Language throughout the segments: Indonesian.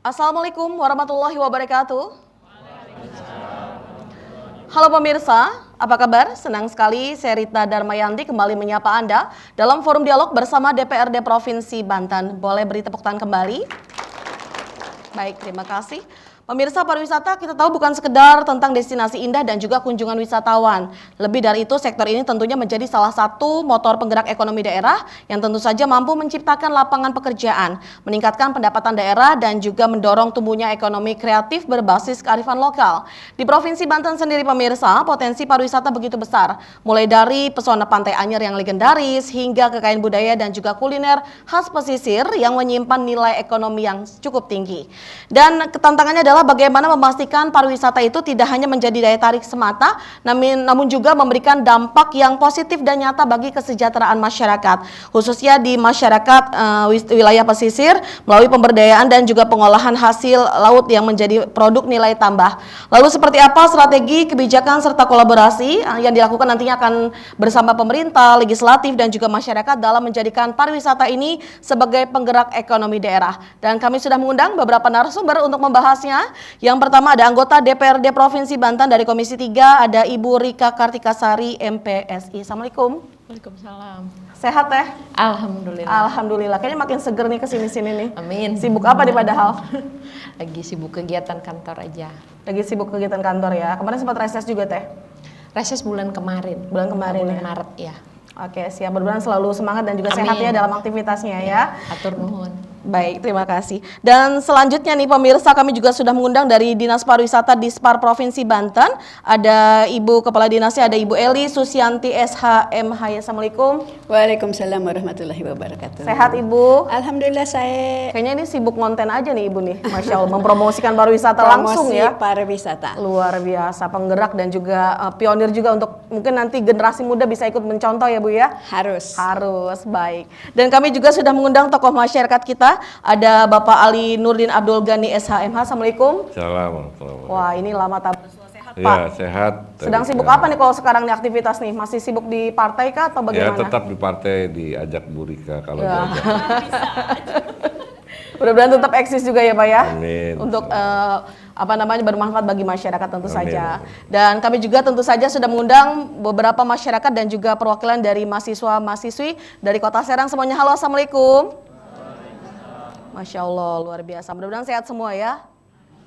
Assalamualaikum warahmatullahi wabarakatuh. Halo pemirsa, apa kabar? Senang sekali saya Rita Darmayanti kembali menyapa Anda dalam forum dialog bersama DPRD Provinsi Banten. Boleh beri tepuk tangan kembali? Baik, terima kasih. Pemirsa, pariwisata kita tahu bukan sekedar tentang destinasi indah dan juga kunjungan wisatawan. Lebih dari itu, sektor ini tentunya menjadi salah satu motor penggerak ekonomi daerah yang tentu saja mampu menciptakan lapangan pekerjaan, meningkatkan pendapatan daerah dan juga mendorong tumbuhnya ekonomi kreatif berbasis kearifan lokal. Di Provinsi Banten sendiri pemirsa, potensi pariwisata begitu besar, mulai dari pesona Pantai Anyer yang legendaris hingga kekayaan budaya dan juga kuliner khas pesisir yang menyimpan nilai ekonomi yang cukup tinggi. Dan tantangannya adalah bagaimana memastikan pariwisata itu tidak hanya menjadi daya tarik semata, namun juga memberikan dampak yang positif dan nyata bagi kesejahteraan masyarakat, khususnya di masyarakat wilayah pesisir melalui pemberdayaan dan juga pengolahan hasil laut yang menjadi produk nilai tambah. Lalu seperti apa strategi, kebijakan serta kolaborasi yang dilakukan nantinya akan bersama pemerintah, legislatif dan juga masyarakat dalam menjadikan pariwisata ini sebagai penggerak ekonomi daerah. Dan kami sudah mengundang beberapa narasumber untuk membahasnya. Yang pertama ada anggota DPRD Provinsi Banten dari Komisi 3, ada Ibu Rika Kartikasari MPSI. Assalamualaikum. Waalaikumsalam. Sehat teh? Alhamdulillah. Alhamdulillah. Kayaknya makin seger nih kesini-sini nih. Amin. Sibuk apa nih padahal? Lagi sibuk kegiatan kantor aja. Lagi sibuk kegiatan kantor ya. Kemarin sempat reses juga teh? Reses bulan kemarin. Bulan kemarin bulan ya? Maret ya. Oke, siap. Mudah-mudahan selalu semangat dan juga Amin. sehat ya dalam aktivitasnya ya. Atur nuhun. Baik, terima kasih. Dan selanjutnya nih pemirsa, kami juga sudah mengundang dari Dinas Pariwisata Dispar Provinsi Banten. Ada Ibu Kepala Dinasnya, ada Ibu Eli Susianti SHMH. Assalamualaikum. Waalaikumsalam warahmatullahi wabarakatuh. Sehat Ibu? Alhamdulillah saya Kayaknya ini sibuk konten aja nih Ibu nih, Masya Allah, mempromosikan pariwisata langsung ya. pariwisata. Luar biasa, penggerak dan juga pionir juga untuk mungkin nanti generasi muda bisa ikut mencontoh ya Bu ya. Harus. Harus, baik. Dan kami juga sudah mengundang tokoh masyarakat kita, ada Bapak Ali Nurdin Abdul Ghani SHMH. Assalamualaikum. Assalamualaikum. Wah, ini lama tak bersuara. Sehat Pak? Ya, sehat. Sedang sibuk apa nih kalau sekarang nih aktivitas nih? Masih sibuk di partai kah atau Ya, bagaimana? tetap di partai diajak Bu Rika kalau Ya. diajak. Mudah-mudahan tetap eksis juga ya Pak ya. Amin. Untuk bermanfaat bagi masyarakat tentu Amin. saja. Dan kami juga tentu saja sudah mengundang beberapa masyarakat dan juga perwakilan dari mahasiswa-mahasiswi dari Kota Serang semuanya. Halo, Assalamualaikum. Masya Allah, luar biasa. Mudah-mudahan sehat semua ya.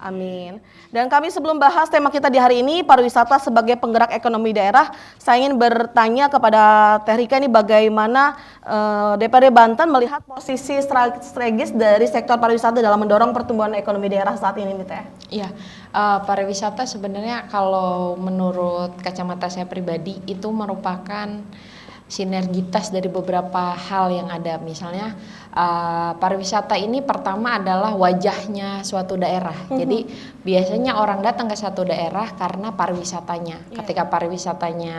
Amin. Dan kami sebelum bahas tema kita di hari ini, pariwisata sebagai penggerak ekonomi daerah, saya ingin bertanya kepada Teh Rika ini bagaimana DPRD Banten melihat posisi strategis dari sektor pariwisata dalam mendorong pertumbuhan ekonomi daerah saat ini nih Teh? Iya, pariwisata sebenarnya kalau menurut kacamata saya pribadi itu merupakan sinergitas dari beberapa hal yang ada. Misalnya pariwisata ini pertama adalah wajahnya suatu daerah. Jadi biasanya orang datang ke satu daerah karena pariwisatanya. Ketika pariwisatanya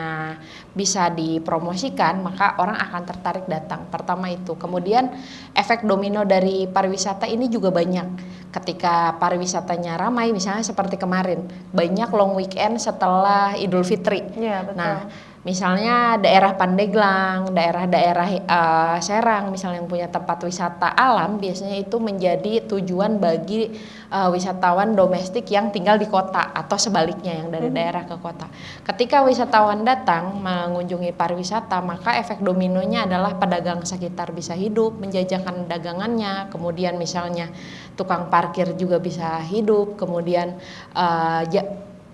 bisa dipromosikan, maka orang akan tertarik datang. Pertama itu. Kemudian efek domino dari pariwisata ini juga banyak. Ketika pariwisatanya ramai, misalnya seperti kemarin, banyak long weekend setelah Idul Fitri. Iya, betul. Nah, misalnya daerah Pandeglang, daerah-daerah Serang misalnya yang punya tempat wisata alam, biasanya itu menjadi tujuan bagi wisatawan domestik yang tinggal di kota atau sebaliknya yang dari daerah ke kota. Ketika wisatawan datang mengunjungi pariwisata, maka efek dominonya adalah pedagang sekitar bisa hidup, menjajakan dagangannya, kemudian misalnya tukang parkir juga bisa hidup, kemudian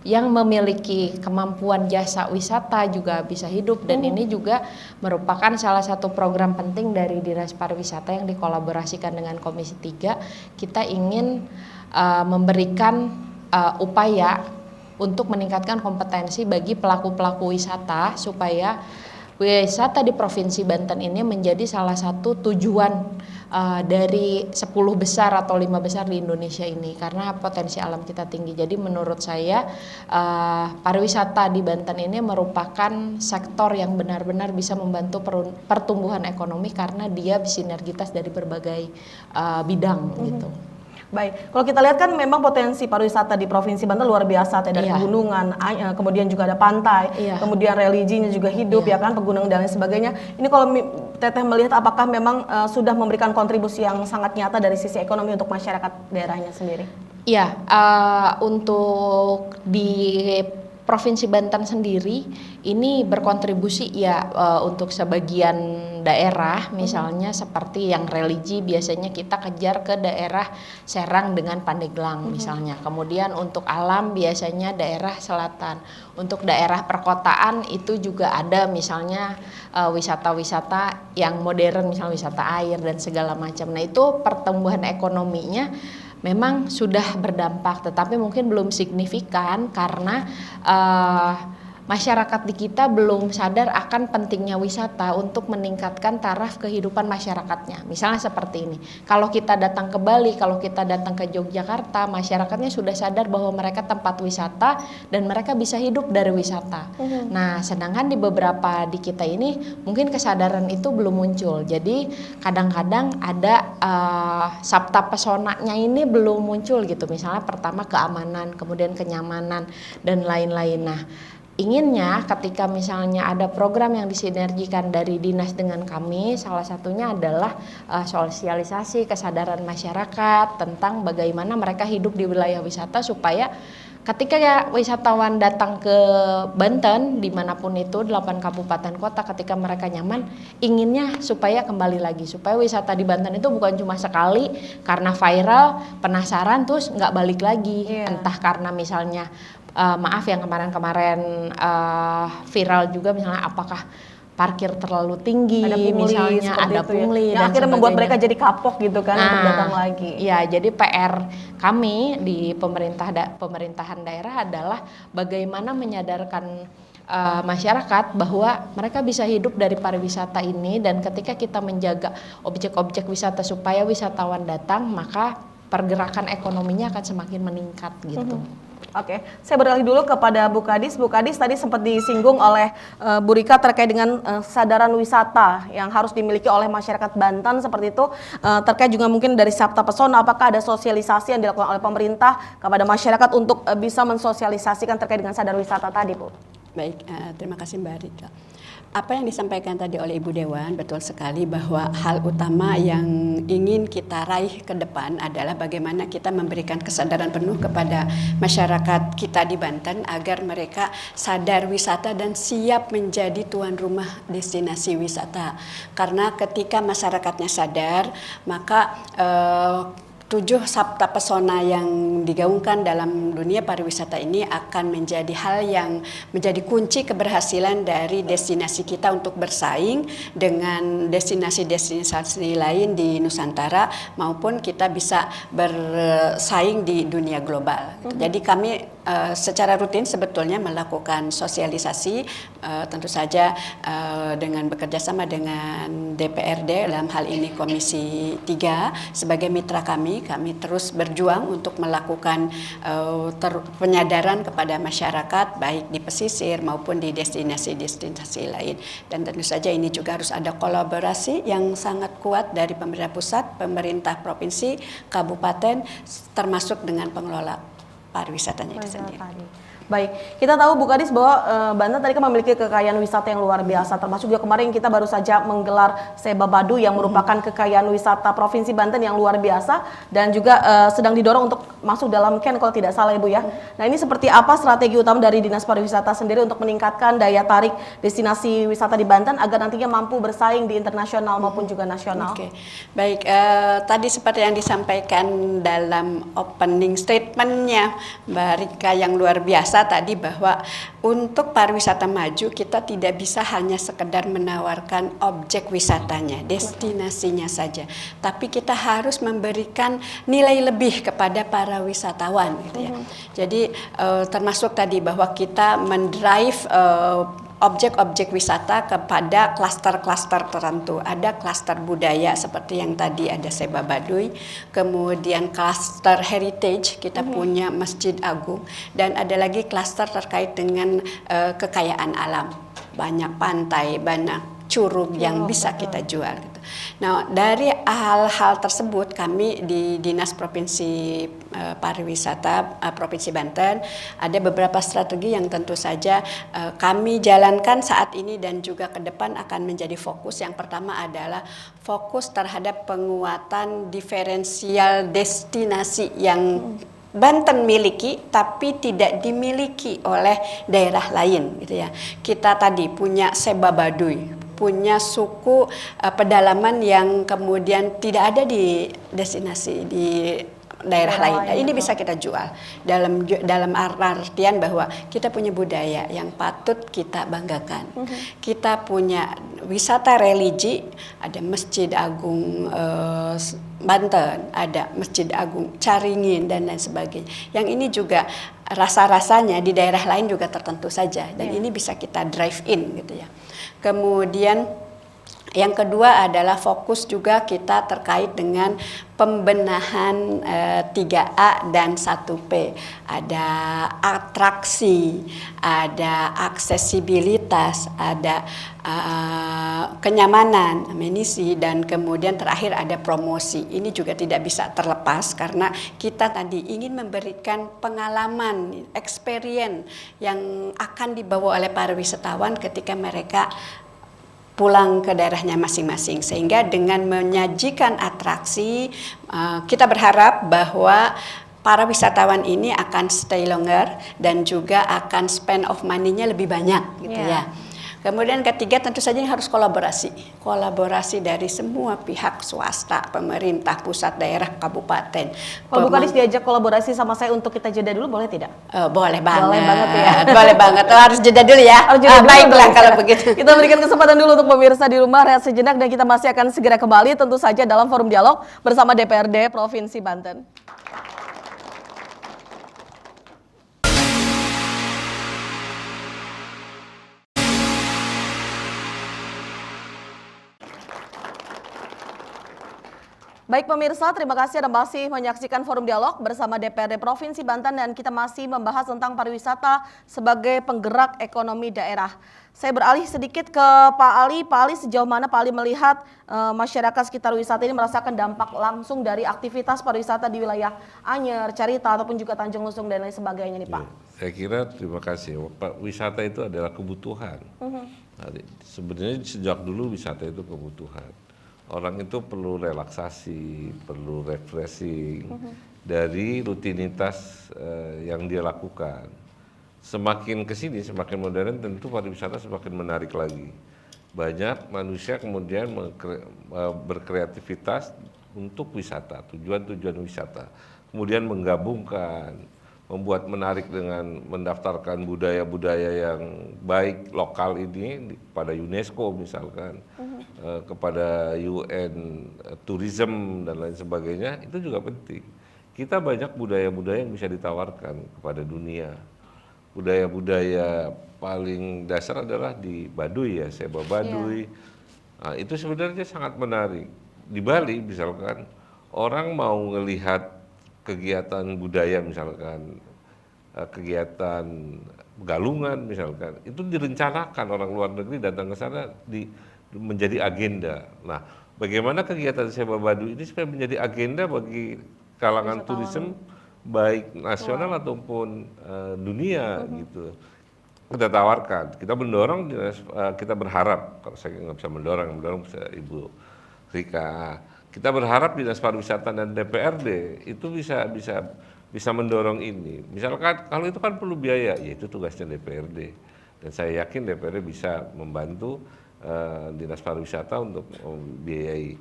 yang memiliki kemampuan jasa wisata juga bisa hidup. Dan ini juga merupakan salah satu program penting dari Dinas Pariwisata yang dikolaborasikan dengan Komisi 3. Kita ingin memberikan upaya untuk meningkatkan kompetensi bagi pelaku-pelaku wisata supaya wisata di Provinsi Banten ini menjadi salah satu tujuan dari 10 besar atau 5 besar di Indonesia ini, karena potensi alam kita tinggi. Jadi menurut saya pariwisata di Banten ini merupakan sektor yang benar-benar bisa membantu pertumbuhan ekonomi karena dia sinergitas dari berbagai bidang gitu. Baik, kalau kita lihat kan memang potensi pariwisata di Provinsi Banten luar biasa, dari Iya. pegunungan, kemudian juga ada pantai, Iya. kemudian religinya juga hidup ya kan, pegunungan dan lain sebagainya. Ini kalau Teteh melihat apakah memang sudah memberikan kontribusi yang sangat nyata dari sisi ekonomi untuk masyarakat daerahnya sendiri? Iya, untuk di Provinsi Banten sendiri ini berkontribusi ya untuk sebagian daerah, misalnya seperti yang religi biasanya kita kejar ke daerah Serang dengan Pandeglang misalnya. Kemudian untuk alam biasanya daerah selatan. Untuk daerah perkotaan itu juga ada misalnya wisata-wisata yang modern, misalnya wisata air dan segala macam. Nah, itu pertumbuhan ekonominya memang sudah berdampak, tetapi mungkin belum signifikan karena masyarakat di kita belum sadar akan pentingnya wisata untuk meningkatkan taraf kehidupan masyarakatnya. Misalnya seperti ini, kalau kita datang ke Bali, kalau kita datang ke Yogyakarta, masyarakatnya sudah sadar bahwa mereka tempat wisata dan mereka bisa hidup dari wisata. Nah, sedangkan di beberapa di kita ini mungkin kesadaran itu belum muncul. Jadi kadang-kadang ada sabta pesonanya ini belum muncul gitu. Misalnya pertama keamanan, kemudian kenyamanan dan lain-lain. Nah, inginnya ketika misalnya ada program yang disinergikan dari dinas dengan kami, salah satunya adalah sosialisasi kesadaran masyarakat tentang bagaimana mereka hidup di wilayah wisata supaya ketika ya wisatawan datang ke Banten dimanapun itu 8 kabupaten kota, ketika mereka nyaman, inginnya supaya kembali lagi, supaya wisata di Banten itu bukan cuma sekali karena viral, penasaran terus nggak balik lagi. Entah karena misalnya maaf yang kemarin-kemarin viral juga misalnya apakah parkir terlalu tinggi, Ada pungli, misalnya seperti ada itu ya. pungli Yang dan akhirnya membuat sebagainya. mereka jadi kapok gitu kan untuk datang lagi. Ya, jadi PR kami di pemerintahan daerah adalah bagaimana menyadarkan masyarakat bahwa mereka bisa hidup dari pariwisata ini, dan ketika kita menjaga objek-objek wisata supaya wisatawan datang, maka pergerakan ekonominya akan semakin meningkat gitu. Oke, saya beralih dulu kepada Bu Kadis. Bu Kadis, tadi sempat disinggung oleh Bu Rika terkait dengan kesadaran wisata yang harus dimiliki oleh masyarakat Banten seperti itu. Terkait juga mungkin dari Sabta Pesona, apakah ada sosialisasi yang dilakukan oleh pemerintah kepada masyarakat untuk bisa mensosialisasikan terkait dengan sadar wisata tadi, Bu? Baik, terima kasih Mbak Rika. Apa yang disampaikan tadi oleh Ibu Dewan betul sekali, bahwa hal utama yang ingin kita raih ke depan adalah bagaimana kita memberikan kesadaran penuh kepada masyarakat kita di Banten agar mereka sadar wisata dan siap menjadi tuan rumah destinasi wisata. Karena ketika masyarakatnya sadar, maka 7 sabta pesona yang digaungkan dalam dunia pariwisata ini akan menjadi hal yang menjadi kunci keberhasilan dari destinasi kita untuk bersaing dengan destinasi-destinasi lain di Nusantara, maupun kita bisa bersaing di dunia global. Jadi kami secara rutin sebetulnya melakukan sosialisasi, tentu saja dengan bekerjasama dengan DPRD, dalam hal ini Komisi 3 sebagai mitra kami terus berjuang untuk melakukan penyadaran kepada masyarakat baik di pesisir maupun di destinasi-destinasi lain. Dan tentu saja ini juga harus ada kolaborasi yang sangat kuat dari pemerintah pusat, pemerintah provinsi, kabupaten, termasuk dengan pengelola pariwisatanya itu sendiri. Baik, kita tahu Bu Kadis bahwa Banten tadi kan memiliki kekayaan wisata yang luar biasa, termasuk juga kemarin kita baru saja menggelar Seba Baduy yang merupakan kekayaan wisata Provinsi Banten yang luar biasa dan juga sedang didorong untuk masuk dalam KEN kalau tidak salah Ibu ya. Nah, ini seperti apa strategi utama dari Dinas Pariwisata sendiri untuk meningkatkan daya tarik destinasi wisata di Banten agar nantinya mampu bersaing di internasional maupun juga nasional? Oke. Baik, tadi seperti yang disampaikan dalam opening statementnya Mbak Rika yang luar biasa tadi, bahwa untuk pariwisata maju kita tidak bisa hanya sekedar menawarkan objek wisatanya, destinasinya saja, tapi kita harus memberikan nilai lebih kepada para wisatawan gitu ya. Jadi termasuk tadi bahwa kita mendrive objek-objek wisata kepada klaster-klaster tertentu. Ada klaster budaya seperti yang tadi ada Seba Baduy, kemudian klaster heritage, kita punya Masjid Agung, dan ada lagi klaster terkait dengan kekayaan alam. Banyak pantai, banyak curug yang bisa kita jual gitu. Nah, dari hal-hal tersebut kami di Dinas Provinsi Pariwisata Provinsi Banten ada beberapa strategi yang tentu saja kami jalankan saat ini dan juga ke depan akan menjadi fokus. Yang pertama adalah fokus terhadap penguatan diferensial destinasi yang Banten miliki tapi tidak dimiliki oleh daerah lain gitu ya. Kita tadi punya Seba Baduy, punya suku pedalaman yang kemudian tidak ada di destinasi di daerah lain. Nah, ini bisa kita jual dalam artian bahwa kita punya budaya yang patut kita banggakan. Kita punya wisata religi, ada Masjid Agung Banten, ada Masjid Agung Caringin dan lain sebagainya. Yang ini juga rasa-rasanya di daerah lain juga tertentu saja dan ini bisa kita drive in gitu ya. Kemudian yang kedua adalah fokus juga kita terkait dengan pembenahan 3A dan 1P. Ada atraksi, ada aksesibilitas, ada kenyamanan, amenisi, dan kemudian terakhir ada promosi. Ini juga tidak bisa terlepas karena kita tadi ingin memberikan pengalaman, experience yang akan dibawa oleh para wisatawan ketika mereka pulang ke daerahnya masing-masing. Sehingga dengan menyajikan atraksi, kita berharap bahwa para wisatawan ini akan stay longer dan juga akan spend of money-nya lebih banyak gitu ya. Kemudian ketiga tentu saja harus kolaborasi dari semua pihak swasta, pemerintah, pusat, daerah, kabupaten. Kalau Bu Kadis diajak kolaborasi sama saya untuk kita jeda dulu boleh tidak? Boleh banget. Boleh banget ya. Boleh banget. Harus jeda dulu ya. Harus jeda dulu baiklah dong. kalau begitu. Kita berikan kesempatan dulu untuk pemirsa di rumah rehat sejenak dan kita masih akan segera kembali tentu saja dalam forum dialog bersama DPRD Provinsi Banten. Baik pemirsa, terima kasih Anda masih menyaksikan forum dialog bersama DPRD Provinsi Banten dan kita masih membahas tentang pariwisata sebagai penggerak ekonomi daerah. Saya beralih sedikit ke Pak Ali. Pak Ali, sejauh mana Pak Ali melihat masyarakat sekitar wisata ini merasakan dampak langsung dari aktivitas pariwisata di wilayah Anyer, Carita ataupun juga Tanjung Lesung dan lain sebagainya nih Pak? Saya kira terima kasih. Pak, wisata itu adalah kebutuhan. Sebenarnya sejak dulu wisata itu kebutuhan. Orang itu perlu relaksasi, perlu refreshing dari rutinitas yang dia lakukan. Semakin kesini, semakin modern, tentu pariwisata semakin menarik lagi. Banyak manusia kemudian berkreativitas untuk wisata, tujuan-tujuan wisata. Kemudian menggabungkan, membuat menarik dengan mendaftarkan budaya-budaya yang baik lokal ini pada UNESCO misalkan, kepada UN Tourism dan lain sebagainya, itu juga penting. Kita banyak budaya-budaya yang bisa ditawarkan kepada dunia. Budaya-budaya paling dasar adalah di Baduy ya, Seba Baduy. Nah, itu sebenarnya sangat menarik. Di Bali misalkan, orang mau melihat kegiatan budaya misalkan, kegiatan galungan misalkan, itu direncanakan orang luar negeri datang ke sana menjadi agenda. Nah, bagaimana kegiatan Seba Baduy ini supaya menjadi agenda bagi kalangan turisme baik nasional ataupun dunia gitu. Kita tawarkan, kita mendorong, kita berharap, kalau saya nggak bisa mendorong bisa Ibu Rika. Kita berharap Dinas Pariwisata dan DPRD itu bisa mendorong ini. Misalkan kalau itu kan perlu biaya, ya itu tugasnya DPRD. Dan saya yakin DPRD bisa membantu Dinas Pariwisata untuk membiayai.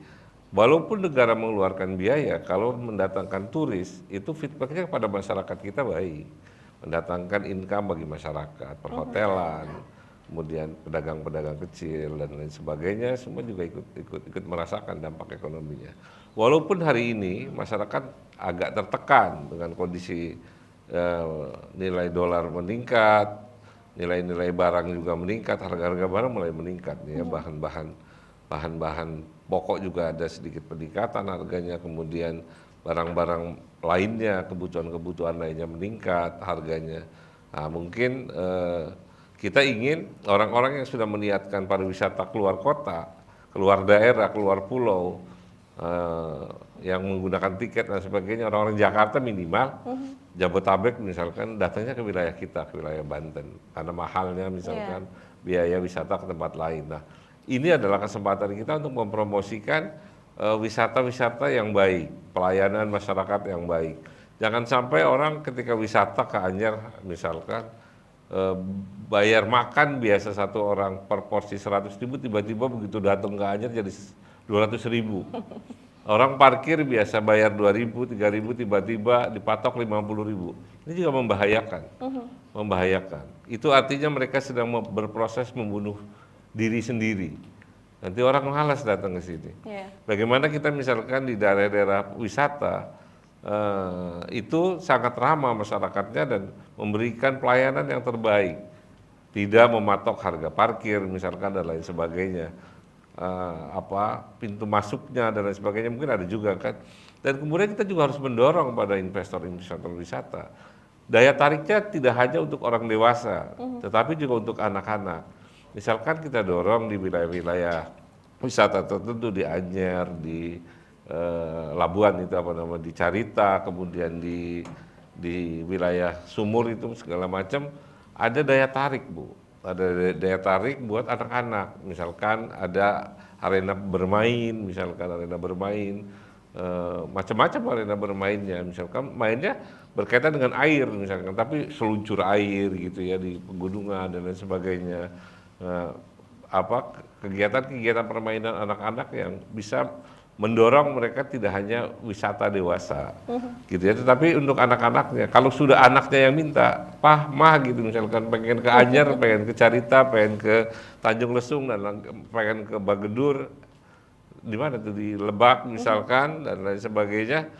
Walaupun negara mengeluarkan biaya, kalau mendatangkan turis, itu feedbacknya kepada masyarakat kita baik. Mendatangkan income bagi masyarakat, perhotelan, kemudian pedagang-pedagang kecil dan lain sebagainya, semua juga ikut merasakan dampak ekonominya. Walaupun hari ini masyarakat agak tertekan dengan kondisi nilai dolar meningkat, nilai-nilai barang juga meningkat, harga-harga barang mulai meningkat ya, bahan-bahan pokok juga ada sedikit peningkatan harganya, kemudian barang-barang lainnya, kebutuhan-kebutuhan lainnya meningkat harganya. Nah, mungkin kita ingin orang-orang yang sudah meniatkan pariwisata keluar kota, keluar daerah, keluar pulau, yang menggunakan tiket dan sebagainya, orang-orang Jakarta minimal, Jabotabek misalkan datangnya ke wilayah kita, ke wilayah Banten, karena mahalnya misalkan biaya wisata ke tempat lain. Nah, ini adalah kesempatan kita untuk mempromosikan wisata-wisata yang baik, pelayanan masyarakat yang baik. Jangan sampai orang ketika wisata ke Anyer misalkan, bayar makan biasa satu orang per porsi 100.000, tiba-tiba begitu datang ke Anyer jadi 200.000. Orang parkir biasa bayar 2.000, 3.000, tiba-tiba dipatok 50.000. Ini juga membahayakan. Membahayakan. Itu artinya mereka sedang berproses membunuh diri sendiri. Nanti orang malas datang ke sini. Bagaimana kita misalkan di daerah-daerah wisata, itu sangat ramah masyarakatnya dan memberikan pelayanan yang terbaik. Tidak mematok harga parkir misalkan dan lain sebagainya. Pintu masuknya dan lain sebagainya mungkin ada juga kan. Dan kemudian kita juga harus mendorong pada investor-investor wisata. Daya tariknya tidak hanya untuk orang dewasa, tetapi juga untuk anak-anak. Misalkan kita dorong di wilayah-wilayah wisata tertentu di Anyer, di Labuan itu di Carita, kemudian di wilayah Sumur itu segala macam ada daya tarik, Bu. Ada daya tarik buat anak-anak, misalkan ada arena bermain, macam-macam arena bermainnya, misalkan mainnya berkaitan dengan air misalkan, tapi seluncur air gitu ya di pegunungan dan lain sebagainya. Kegiatan-kegiatan permainan anak-anak yang bisa mendorong mereka tidak hanya wisata dewasa, gitu ya, tetapi untuk anak-anaknya. Kalau sudah anaknya yang minta, Pah, Mah gitu misalkan pengen ke Anyer, pengen ke Carita, pengen ke Tanjung Lesung dan pengen ke Bagedur, di mana tuh di Lebak misalkan dan lain sebagainya,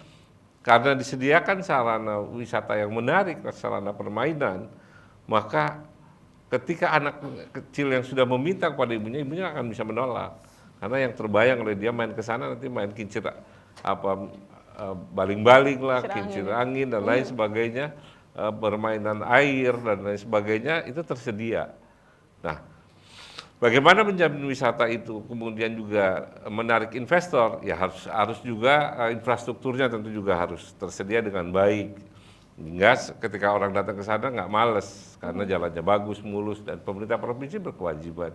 karena disediakan sarana wisata yang menarik, sarana permainan, maka ketika anak kecil yang sudah meminta kepada ibunya, ibunya akan bisa menolak. Karena yang terbayang oleh dia main ke sana nanti main kincir baling-baling lah, kincir angin dan lain sebagainya, permainan air dan lain sebagainya itu tersedia. Nah, bagaimana menjamin wisata itu kemudian juga menarik investor? Ya harus juga infrastrukturnya tentu juga harus tersedia dengan baik. Hingga ketika orang datang ke sana nggak males karena jalannya bagus, mulus, dan pemerintah provinsi berkewajiban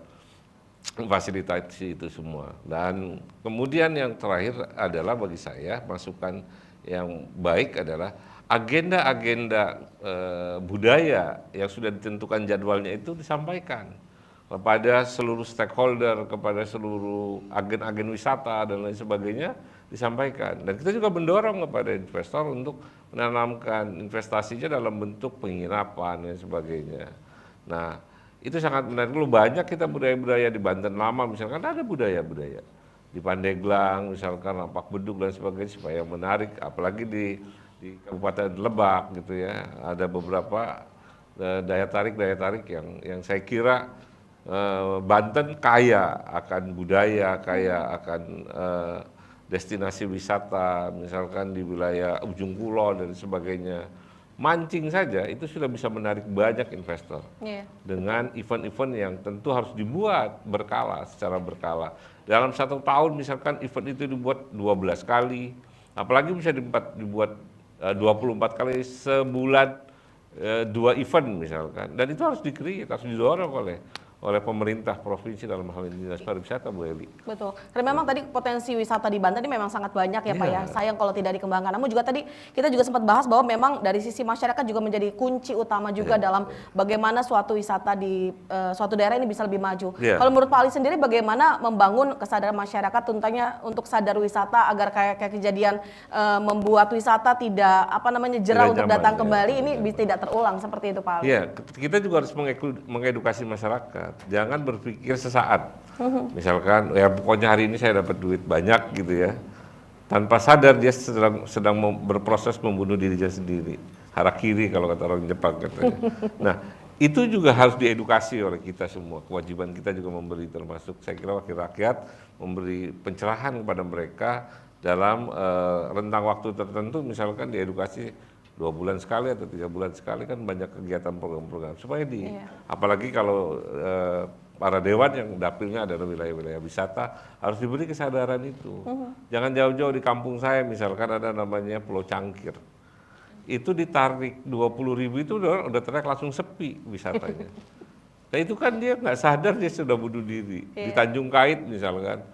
fasilitasi itu semua. Dan kemudian yang terakhir adalah bagi saya masukan yang baik adalah agenda-agenda budaya yang sudah ditentukan jadwalnya itu disampaikan kepada seluruh stakeholder, kepada seluruh agen-agen wisata dan lain sebagainya disampaikan. Dan kita juga mendorong kepada investor untuk menanamkan investasinya dalam bentuk penginapan dan sebagainya. Nah, itu sangat menarik. Lu banyak kita budaya-budaya di Banten lama misalkan ada budaya-budaya di Pandeglang misalkan, Lapak Beduk dan sebagainya supaya menarik, apalagi di Kabupaten Lebak gitu ya. Ada beberapa daya tarik yang saya kira Banten kaya akan budaya, kaya akan destinasi wisata misalkan di wilayah Ujung Kulon dan sebagainya. Mancing saja itu sudah bisa menarik banyak investor dengan event-event yang tentu harus dibuat secara berkala. Dalam 1 tahun misalkan event itu dibuat 12 kali, apalagi bisa dibuat 24 kali sebulan, 2 event misalkan. Dan itu harus di-create, harus didorong oleh pemerintah provinsi dalam hal ini Dinas Pariwisata, Bu Eli. Betul. Karena memang tadi potensi wisata di Banten ini memang sangat banyak ya Pak ya. Sayang kalau tidak dikembangkan. Namun juga tadi kita juga sempat bahas bahwa memang dari sisi masyarakat juga menjadi kunci utama juga dalam bagaimana suatu wisata di suatu daerah ini bisa lebih maju. Kalau menurut Pak Ali sendiri bagaimana membangun kesadaran masyarakat tentunya untuk sadar wisata agar kayak kejadian membuat wisata tidak jerah untuk datang kembali ini bisa tidak terulang seperti itu Pak Ali. Iya, kita juga harus mengedukasi masyarakat. Jangan berpikir sesaat. Misalkan ya pokoknya hari ini saya dapat duit banyak gitu ya. Tanpa sadar dia sedang berproses membunuh dirinya sendiri. Harakiri kalau kata orang Jepang katanya. Nah, itu juga harus diedukasi oleh kita semua. Kewajiban kita juga memberi, termasuk saya kira wakil rakyat, memberi pencerahan kepada mereka dalam rentang waktu tertentu, misalkan diedukasi 2 bulan sekali atau 3 bulan sekali kan banyak kegiatan program-program supaya apalagi kalau para dewan yang dapilnya adalah wilayah-wilayah wisata harus diberi kesadaran itu. Jangan jauh-jauh di kampung saya misalkan ada namanya Pulau Cangkir. Itu ditarik 20.000 itu udah teriak langsung sepi wisatanya. Nah itu kan dia nggak sadar dia sudah bunuh diri. Di Tanjung Kait misalkan,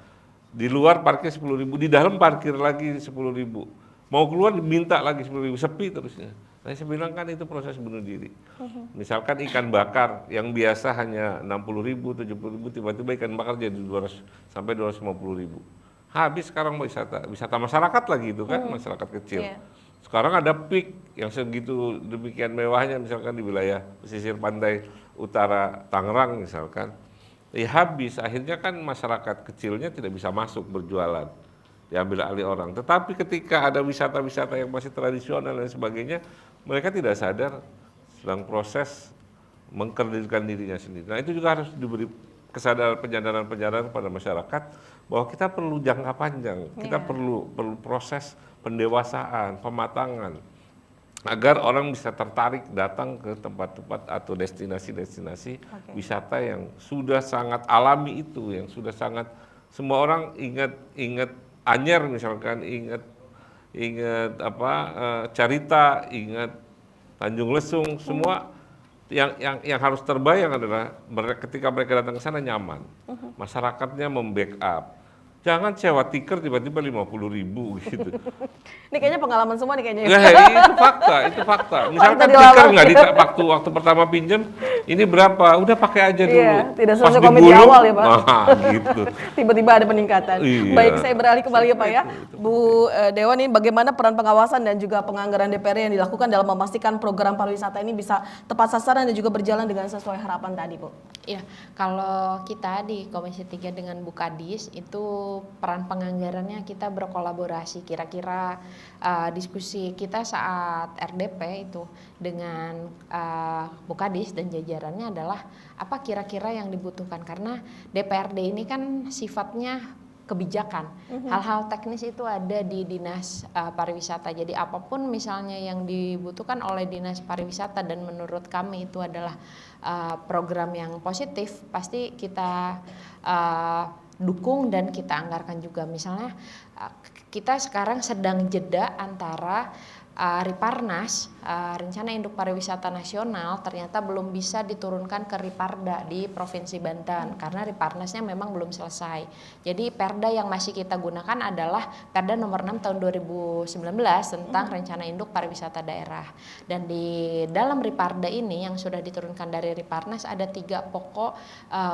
di luar parkir 10.000, di dalam parkir lagi 10.000. Mau keluar diminta lagi 10.000, sepi terusnya. Nah saya bilang kan itu proses bunuh diri. Misalkan ikan bakar yang biasa hanya 60.000, 70.000, tiba-tiba ikan bakar jadi 200 sampai 250.000. Habis sekarang wisata masyarakat lagi itu kan, masyarakat kecil. Sekarang ada peak yang segitu demikian mewahnya misalkan di wilayah pesisir pantai utara Tangerang misalkan. Habis, akhirnya kan masyarakat kecilnya tidak bisa masuk berjualan, diambil alih orang. Tetapi ketika ada wisata-wisata yang masih tradisional dan sebagainya, mereka tidak sadar sedang proses mengkerdilkan dirinya sendiri. Nah itu juga harus diberi kesadaran penyadaran pada masyarakat bahwa kita perlu jangka panjang, kita perlu proses pendewasaan, pematangan, agar orang bisa tertarik datang ke tempat-tempat atau destinasi-destinasi wisata yang sudah sangat alami itu, yang sudah sangat semua orang ingat Anyer misalkan, ingat Carita, ingat Tanjung Lesung, semua yang harus terbayang adalah ketika mereka datang ke sana nyaman, masyarakatnya membackup. Jangan sewa tiker tiba-tiba 50.000 gitu. Ini kayaknya pengalaman semua nih kayaknya. Nah, itu fakta. Misalkan tiker nggak waktu pertama pinjam, ini berapa? Udah pakai aja dulu. Iya, tidak Pas sesuai komit di digulung, awal ya Pak. Nah, gitu. Tiba-tiba ada peningkatan. Iya. Baik, saya beralih kembali ya Pak ya. Bu Dewan, ini bagaimana peran pengawasan dan juga penganggaran DPR yang dilakukan dalam memastikan program pariwisata ini bisa tepat sasaran dan juga berjalan dengan sesuai harapan tadi Bu? Iya, kalau kita di Komisi 3 dengan Bu Kadis itu peran penganggarannya kita berkolaborasi. Kira-kira diskusi kita saat RDP itu dengan Bu Kadis dan jajarannya adalah apa kira-kira yang dibutuhkan, karena DPRD ini kan sifatnya kebijakan. Hal-hal teknis itu ada di Dinas Pariwisata. Jadi apapun misalnya yang dibutuhkan oleh Dinas Pariwisata dan menurut kami itu adalah program yang positif, pasti kita dukung dan kita anggarkan juga. Misalnya kita sekarang sedang jeda antara Riparnas, Rencana Induk Pariwisata Nasional, ternyata belum bisa diturunkan ke Riparda di Provinsi Banten karena Riparnasnya memang belum selesai. Jadi Perda yang masih kita gunakan adalah Perda nomor 6 tahun 2019 tentang Rencana Induk Pariwisata Daerah. Dan di dalam Riparda ini yang sudah diturunkan dari Riparnas ada 3 pokok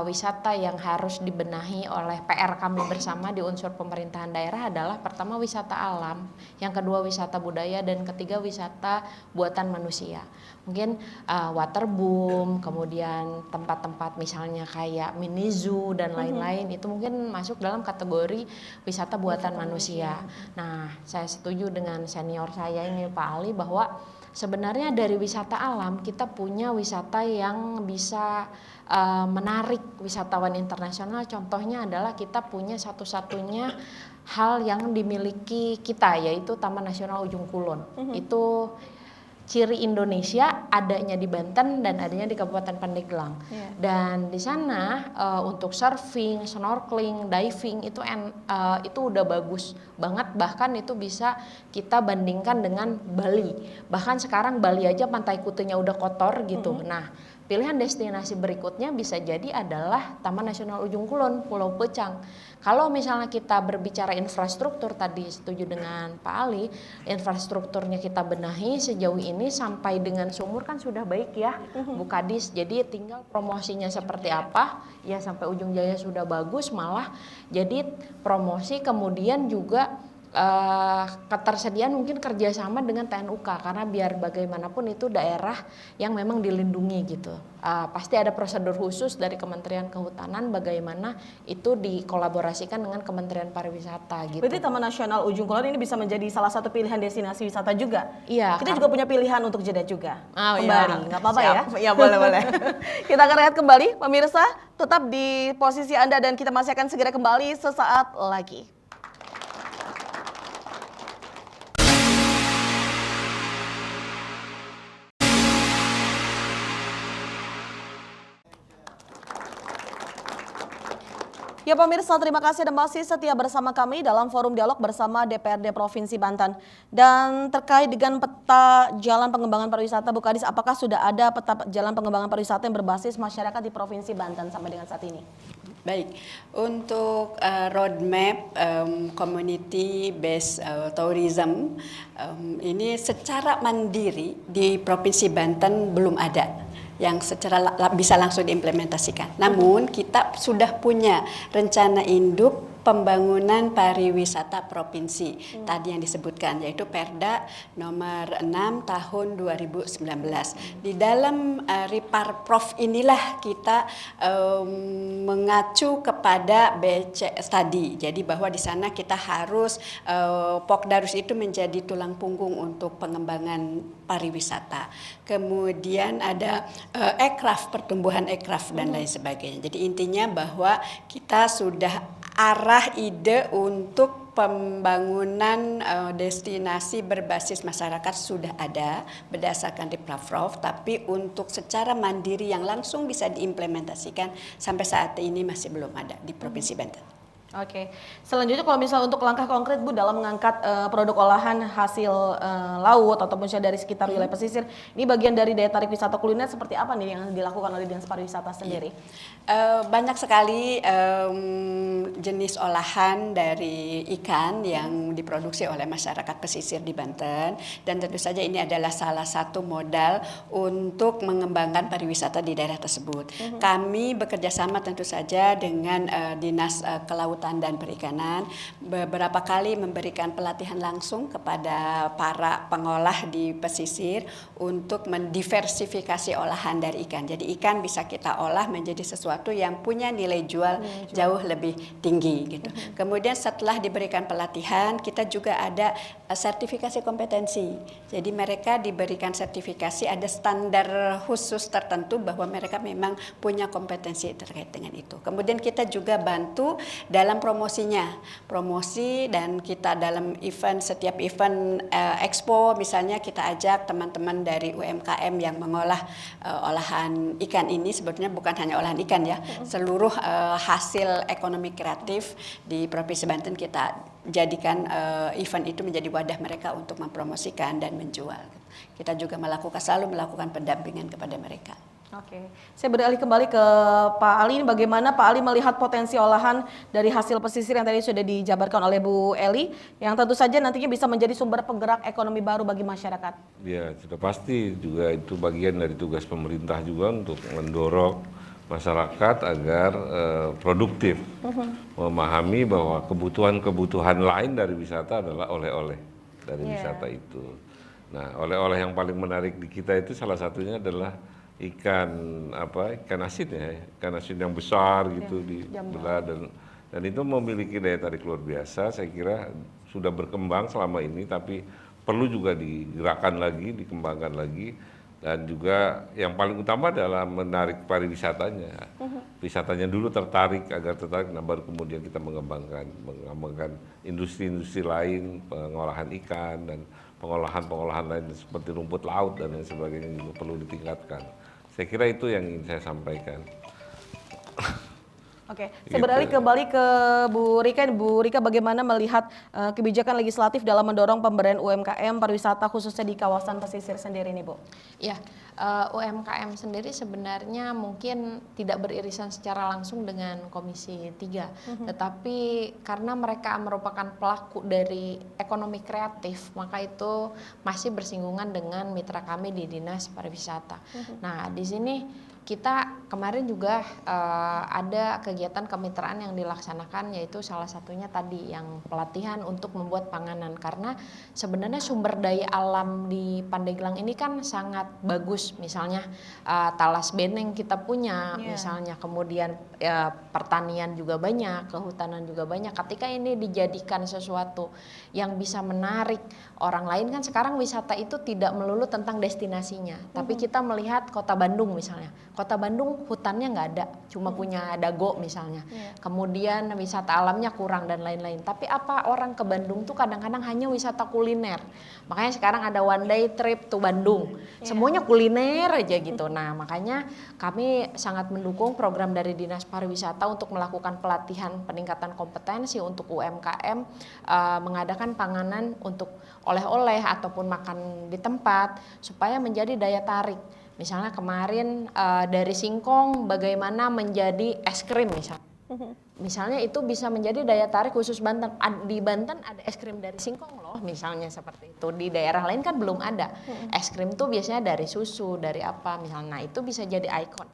wisata yang harus dibenahi oleh PR kami bersama di unsur pemerintahan daerah adalah pertama wisata alam, yang kedua wisata budaya, dan ketiga wisata buatan manusia. Mungkin waterboom, kemudian tempat-tempat misalnya kayak mini zoo dan lain-lain itu mungkin masuk dalam kategori wisata buatan manusia. Nah, saya setuju dengan senior saya ini Pak Ali bahwa sebenarnya dari wisata alam kita punya wisata yang bisa menarik wisatawan internasional. Contohnya adalah kita punya satu-satunya hal yang dimiliki kita, yaitu Taman Nasional Ujung Kulon. Itu ciri Indonesia, adanya di Banten dan adanya di Kabupaten Pandeglang. Dan di sana untuk surfing, snorkeling, diving itu udah bagus banget, bahkan itu bisa kita bandingkan dengan Bali. Bahkan sekarang Bali aja Pantai Kutunya udah kotor gitu. Nah, pilihan destinasi berikutnya bisa jadi adalah Taman Nasional Ujung Kulon, Pulau Pecang. Kalau misalnya kita berbicara infrastruktur, tadi setuju dengan Pak Ali, infrastrukturnya kita benahi sejauh ini sampai dengan sumur kan sudah baik ya Bu Kadis. Jadi tinggal promosinya seperti apa, ya sampai Ujung Jaya sudah bagus malah. Jadi promosi kemudian juga ketersediaan mungkin kerjasama dengan TNUK, karena biar bagaimanapun itu daerah yang memang dilindungi gitu. Pasti ada prosedur khusus dari Kementerian Kehutanan bagaimana itu dikolaborasikan dengan Kementerian Pariwisata gitu. Berarti Taman Nasional Ujung Kulon ini bisa menjadi salah satu pilihan destinasi wisata juga. Iya. Kita juga punya pilihan untuk jeda juga. Kembali, nggak apa-apa Siap. ya? Ya boleh. Kita akan rehat kembali, pemirsa. Tetap di posisi Anda dan kita masih akan segera kembali sesaat lagi. Ya pemirsa, terima kasih dan masih setia bersama kami dalam forum dialog bersama DPRD Provinsi Banten. Dan terkait dengan peta jalan pengembangan pariwisata, Bu Kadis, apakah sudah ada peta jalan pengembangan pariwisata yang berbasis masyarakat di Provinsi Banten sampai dengan saat ini? Baik, untuk roadmap community based tourism ini secara mandiri di Provinsi Banten belum ada yang secara bisa langsung diimplementasikan. Namun kita sudah punya rencana induk pembangunan pariwisata provinsi tadi yang disebutkan, yaitu Perda nomor 6 tahun 2019. Di dalam Riparprov inilah kita mengacu kepada BC tadi. Jadi bahwa di sana kita harus Pokdarus itu menjadi tulang punggung untuk pengembangan pariwisata. Kemudian ada aircraft, pertumbuhan aircraft dan lain sebagainya. Jadi intinya bahwa kita sudah arah ide untuk pembangunan destinasi berbasis masyarakat sudah ada berdasarkan Riparprov, tapi untuk secara mandiri yang langsung bisa diimplementasikan sampai saat ini masih belum ada di Provinsi Banten. Oke, selanjutnya kalau misalnya untuk langkah konkret Bu dalam mengangkat produk olahan hasil laut ataupun dari sekitar wilayah pesisir, ini bagian dari daya tarik wisata kuliner seperti apa nih yang dilakukan oleh Dinas Pariwisata sendiri? Banyak sekali jenis olahan dari ikan yang diproduksi oleh masyarakat pesisir di Banten, dan tentu saja ini adalah salah satu modal untuk mengembangkan pariwisata di daerah tersebut. Kami bekerja sama tentu saja dengan Dinas Kelautan dan Perikanan, beberapa kali memberikan pelatihan langsung kepada para pengolah di pesisir untuk mendiversifikasi olahan dari ikan. Jadi ikan bisa kita olah menjadi sesuatu yang punya nilai jual jauh lebih tinggi gitu. Kemudian setelah diberikan pelatihan, kita juga ada sertifikasi kompetensi. Jadi mereka diberikan sertifikasi, ada standar khusus tertentu bahwa mereka memang punya kompetensi terkait dengan itu. Kemudian kita juga bantu dalam promosinya, promosi, dan kita dalam event, setiap event expo misalnya kita ajak teman-teman dari UMKM yang mengolah olahan ikan ini, sebetulnya bukan hanya olahan ikan ya, seluruh hasil ekonomi kreatif di Provinsi Banten kita jadikan event itu menjadi wadah mereka untuk mempromosikan dan menjual. Kita juga selalu melakukan pendampingan kepada mereka. Oke, saya beralih kembali ke Pak Ali. Bagaimana Pak Ali melihat potensi olahan dari hasil pesisir yang tadi sudah dijabarkan oleh Bu Eli, yang tentu saja nantinya bisa menjadi sumber penggerak ekonomi baru bagi masyarakat? Ya, sudah pasti juga itu bagian dari tugas pemerintah juga untuk mendorong masyarakat agar produktif, memahami bahwa kebutuhan lain dari wisata adalah oleh-oleh dari wisata itu. Nah, oleh-oleh yang paling menarik di kita itu salah satunya adalah ikan asin ya, ikan asin yang besar gitu dibelah, dan itu memiliki daya tarik luar biasa. Saya kira sudah berkembang selama ini, tapi perlu juga digerakkan lagi, dikembangkan lagi, dan juga yang paling utama adalah menarik pariwisatanya. Wisatanya dulu tertarik, nah baru kemudian kita mengembangkan industri-industri lain, pengolahan ikan dan pengolahan lain seperti rumput laut dan lain sebagainya juga perlu ditingkatkan. Saya kira itu yang ingin saya sampaikan. Oke, saya beralih kembali ke Bu Rika. Bu Rika, bagaimana melihat kebijakan legislatif dalam mendorong pemberdayaan UMKM pariwisata khususnya di kawasan pesisir sendiri nih, Bu? Ya, UMKM sendiri sebenarnya mungkin tidak beririsan secara langsung dengan Komisi 3, tetapi karena mereka merupakan pelaku dari ekonomi kreatif, maka itu masih bersinggungan dengan mitra kami di Dinas Pariwisata. Nah, di sini kita kemarin juga ada kegiatan kemitraan yang dilaksanakan, yaitu salah satunya tadi yang pelatihan untuk membuat panganan, karena sebenarnya sumber daya alam di Pandeglang ini kan sangat bagus, misalnya talas beneng kita punya, misalnya kemudian pertanian juga banyak, kehutanan juga banyak. Ketika ini dijadikan sesuatu yang bisa menarik orang lain, kan sekarang wisata itu tidak melulu tentang destinasinya, tapi kita melihat Kota Bandung misalnya. Kota Bandung hutannya nggak ada, cuma punya Dago misalnya. Kemudian wisata alamnya kurang dan lain-lain. Tapi apa orang ke Bandung tuh kadang-kadang hanya wisata kuliner. Makanya sekarang ada one day trip to Bandung. Semuanya kuliner aja gitu. Nah, makanya kami sangat mendukung program dari Dinas Pariwisata untuk melakukan pelatihan peningkatan kompetensi untuk UMKM, mengadakan panganan untuk oleh-oleh ataupun makan di tempat supaya menjadi daya tarik. Misalnya kemarin dari singkong bagaimana menjadi es krim misalnya. Misalnya itu bisa menjadi daya tarik khusus Banten. Di Banten ada es krim dari singkong loh misalnya seperti itu. Di daerah lain kan belum ada. Es krim tuh biasanya dari susu, dari apa misalnya. Nah itu bisa jadi ikon.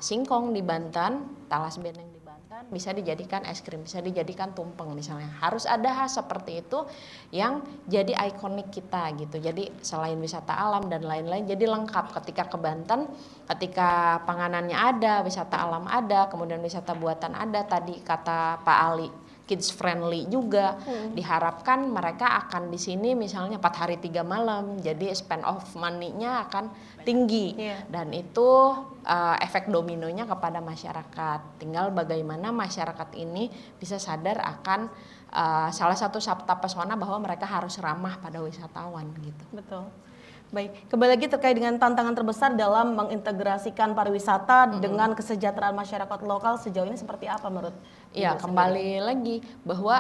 Singkong di Banten, talas beneng di Banten bisa dijadikan es krim, bisa dijadikan tumpeng misalnya. Harus ada hal seperti itu yang jadi ikonik kita gitu. Jadi selain wisata alam dan lain-lain jadi lengkap ketika ke Banten, ketika panganannya ada, wisata alam ada, kemudian wisata buatan ada, tadi kata Pak Ali kids friendly juga. Diharapkan mereka akan di sini misalnya 4 hari 3 malam. Jadi spend of money-nya akan tinggi. Dan itu efek dominonya kepada masyarakat. Tinggal bagaimana masyarakat ini bisa sadar akan salah satu sabta pesona bahwa mereka harus ramah pada wisatawan gitu. Betul. Baik, kembali lagi terkait dengan tantangan terbesar dalam mengintegrasikan pariwisata dengan kesejahteraan masyarakat lokal sejauh ini seperti apa menurut Iya, Ibu kembali lagi bahwa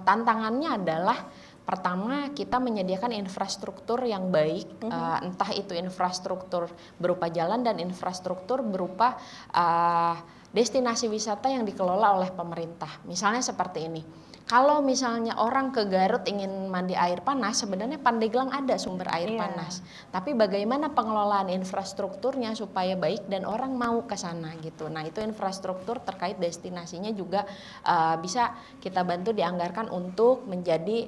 tantangannya adalah pertama kita menyediakan infrastruktur yang baik, entah itu infrastruktur berupa jalan dan infrastruktur berupa destinasi wisata yang dikelola oleh pemerintah. Misalnya seperti ini. Kalau misalnya orang ke Garut ingin mandi air panas, sebenarnya Pandeglang ada sumber air panas. Tapi bagaimana pengelolaan infrastrukturnya supaya baik dan orang mau ke sana gitu. Nah, itu infrastruktur terkait destinasinya juga bisa kita bantu dianggarkan untuk menjadi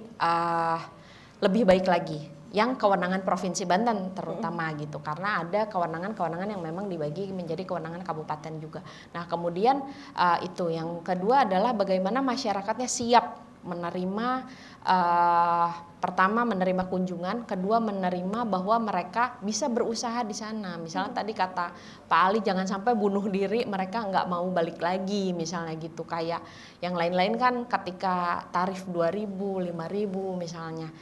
lebih baik lagi. Yang kewenangan Provinsi Banten terutama gitu, karena ada kewenangan-kewenangan yang memang dibagi menjadi kewenangan kabupaten juga. Nah kemudian itu yang kedua adalah bagaimana masyarakatnya siap menerima pertama menerima kunjungan, kedua menerima bahwa mereka bisa berusaha di sana. Misalnya tadi kata Pak Ali jangan sampai bunuh diri, mereka nggak mau balik lagi misalnya gitu. Kayak yang lain-lain kan ketika tarif 2.000, 5.000 misalnya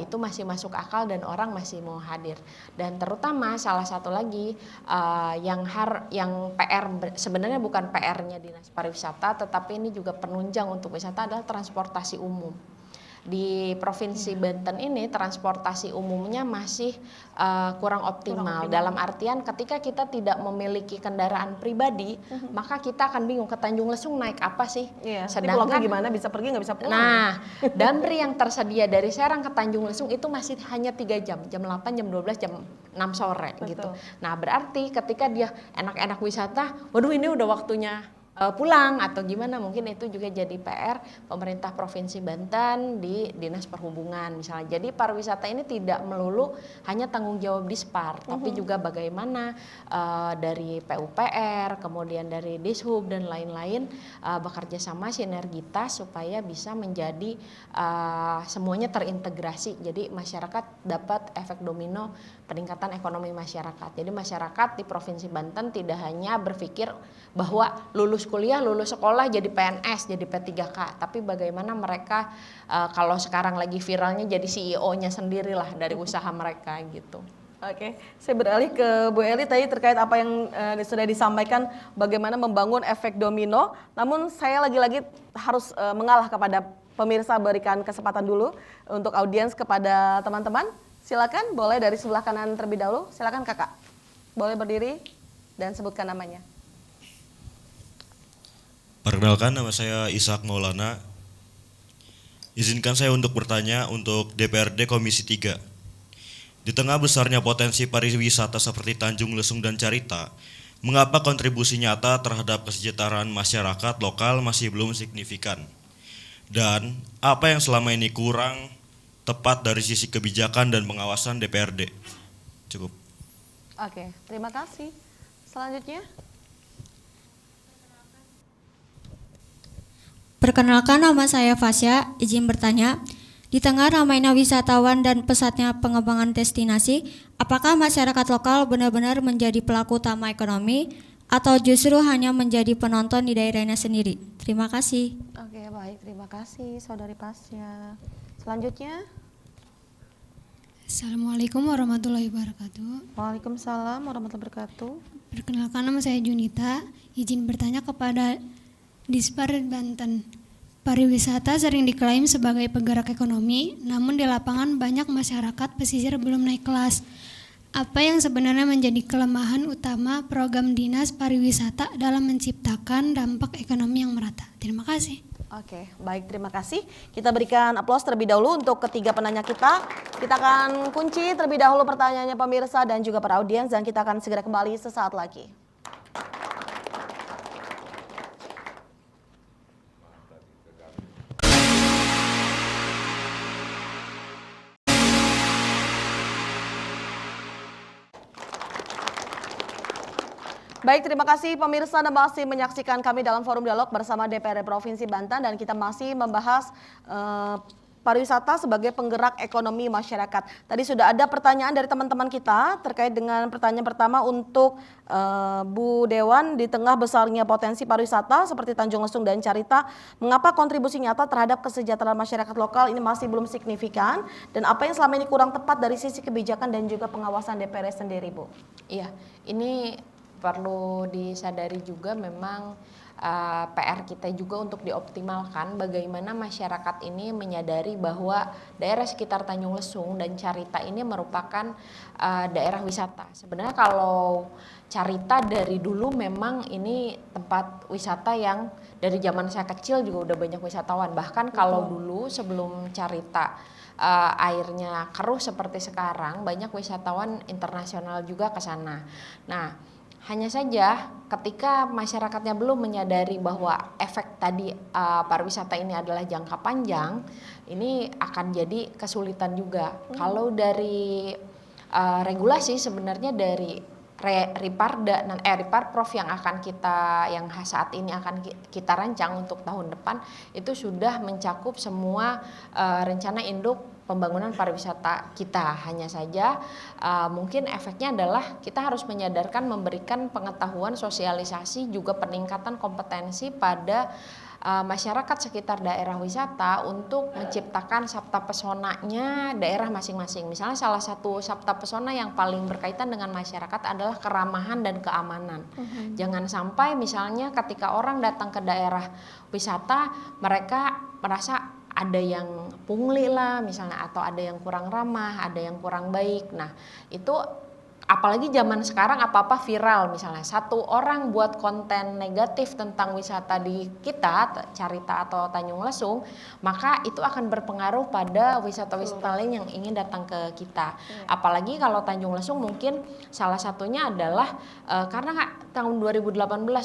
itu masih masuk akal dan orang masih mau hadir. Dan terutama salah satu lagi yang PR sebenarnya bukan PR-nya Dinas Pariwisata, tetapi ini juga penunjang untuk wisata adalah transportasi umum. Di Provinsi Banten ini transportasi umumnya masih kurang optimal. Dalam artian ketika kita tidak memiliki kendaraan pribadi, maka kita akan bingung ke Tanjung Lesung naik apa sih? Sedangkan gimana bisa pergi nggak bisa pulang? Nah, damri yang tersedia dari Serang ke Tanjung Lesung itu masih hanya 3 jam, jam 8, jam 12, jam 6 sore gitu. Nah, berarti ketika dia enak-enak wisata, waduh ini udah waktunya pulang atau gimana, mungkin itu juga jadi PR pemerintah Provinsi Banten di Dinas Perhubungan misalnya. Jadi pariwisata ini tidak melulu hanya tanggung jawab Dispar, tapi juga bagaimana dari PUPR, kemudian dari Dishub dan lain-lain bekerja sama sinergitas supaya bisa menjadi semuanya terintegrasi. Jadi masyarakat dapat efek domino peningkatan ekonomi masyarakat. Jadi masyarakat di Provinsi Banten tidak hanya berpikir bahwa lulus kuliah, lulus sekolah jadi PNS, jadi P3K, tapi bagaimana mereka kalau sekarang lagi viralnya jadi CEO-nya sendirilah dari usaha mereka gitu. Oke, saya beralih ke Bu Eli tadi terkait apa yang sudah disampaikan bagaimana membangun efek domino. Namun saya lagi-lagi harus mengalah kepada pemirsa, berikan kesempatan dulu untuk audiens kepada teman-teman. Silakan, boleh dari sebelah kanan terlebih dahulu. Silakan Kakak, boleh berdiri dan sebutkan namanya. Perkenalkan, nama saya Ishak Maulana. Izinkan saya untuk bertanya untuk DPRD Komisi 3. Di tengah besarnya potensi pariwisata seperti Tanjung Lesung dan Carita, mengapa kontribusi nyata terhadap kesejahteraan masyarakat lokal masih belum signifikan? Dan apa yang selama ini kurang tepat dari sisi kebijakan dan pengawasan DPRD? Cukup. Oke, terima kasih. Selanjutnya. Perkenalkan, nama saya Fasya, izin bertanya. Di tengah ramainya wisatawan dan pesatnya pengembangan destinasi, apakah masyarakat lokal benar-benar menjadi pelaku utama ekonomi atau justru hanya menjadi penonton di daerahnya sendiri? Terima kasih. Oke, baik. Terima kasih Saudari Pasya. Selanjutnya. Assalamualaikum warahmatullahi wabarakatuh. Waalaikumsalam warahmatullahi wabarakatuh. Perkenalkan, nama saya Junita. Izin bertanya kepada Dispar Banten. Pariwisata sering diklaim sebagai penggerak ekonomi, namun di lapangan banyak masyarakat pesisir belum naik kelas. Apa yang sebenarnya menjadi kelemahan utama program Dinas Pariwisata dalam menciptakan dampak ekonomi yang merata? Terima kasih. Oke, baik, terima kasih. Kita berikan aplaus terlebih dahulu untuk ketiga penanya kita. Kita akan kunci terlebih dahulu pertanyaannya pemirsa dan juga para audiens, dan kita akan segera kembali sesaat lagi. Baik, terima kasih pemirsa Anda masih menyaksikan kami dalam forum dialog bersama DPRD Provinsi Banten, dan kita masih membahas pariwisata sebagai penggerak ekonomi masyarakat. Tadi sudah ada pertanyaan dari teman-teman kita terkait dengan pertanyaan pertama untuk Bu Dewan. Di tengah besarnya potensi pariwisata seperti Tanjung Lesung dan Carita, mengapa kontribusi nyata terhadap kesejahteraan masyarakat lokal ini masih belum signifikan, dan apa yang selama ini kurang tepat dari sisi kebijakan dan juga pengawasan DPR sendiri, Bu? Iya, ini perlu disadari juga memang PR kita juga untuk dioptimalkan bagaimana masyarakat ini menyadari bahwa daerah sekitar Tanjung Lesung dan Carita ini merupakan daerah wisata. Sebenarnya kalau Carita dari dulu memang ini tempat wisata yang dari zaman saya kecil juga udah banyak wisatawan. Bahkan kalau dulu sebelum Carita airnya keruh seperti sekarang, banyak wisatawan internasional juga ke sana. Nah, hanya saja ketika masyarakatnya belum menyadari bahwa efek tadi pariwisata ini adalah jangka panjang, ini akan jadi kesulitan juga. Kalau dari regulasi sebenarnya dari Riparprov yang saat ini akan kita rancang untuk tahun depan itu sudah mencakup semua rencana induk pembangunan pariwisata kita. Hanya saja mungkin efeknya adalah kita harus menyadarkan, memberikan pengetahuan, sosialisasi, juga peningkatan kompetensi pada masyarakat sekitar daerah wisata untuk menciptakan sabta pesonanya daerah masing-masing. Misalnya salah satu sabta pesona yang paling berkaitan dengan masyarakat adalah keramahan dan keamanan. Jangan sampai misalnya ketika orang datang ke daerah wisata mereka merasa ada yang pungli lah misalnya, atau ada yang kurang ramah, ada yang kurang baik. Nah, itu apalagi zaman sekarang apa-apa viral, misalnya satu orang buat konten negatif tentang wisata di kita, Carita atau Tanjung Lesung, maka itu akan berpengaruh pada wisata-wisata lain yang ingin datang ke kita. Apalagi kalau Tanjung Lesung mungkin salah satunya adalah karena tahun 2018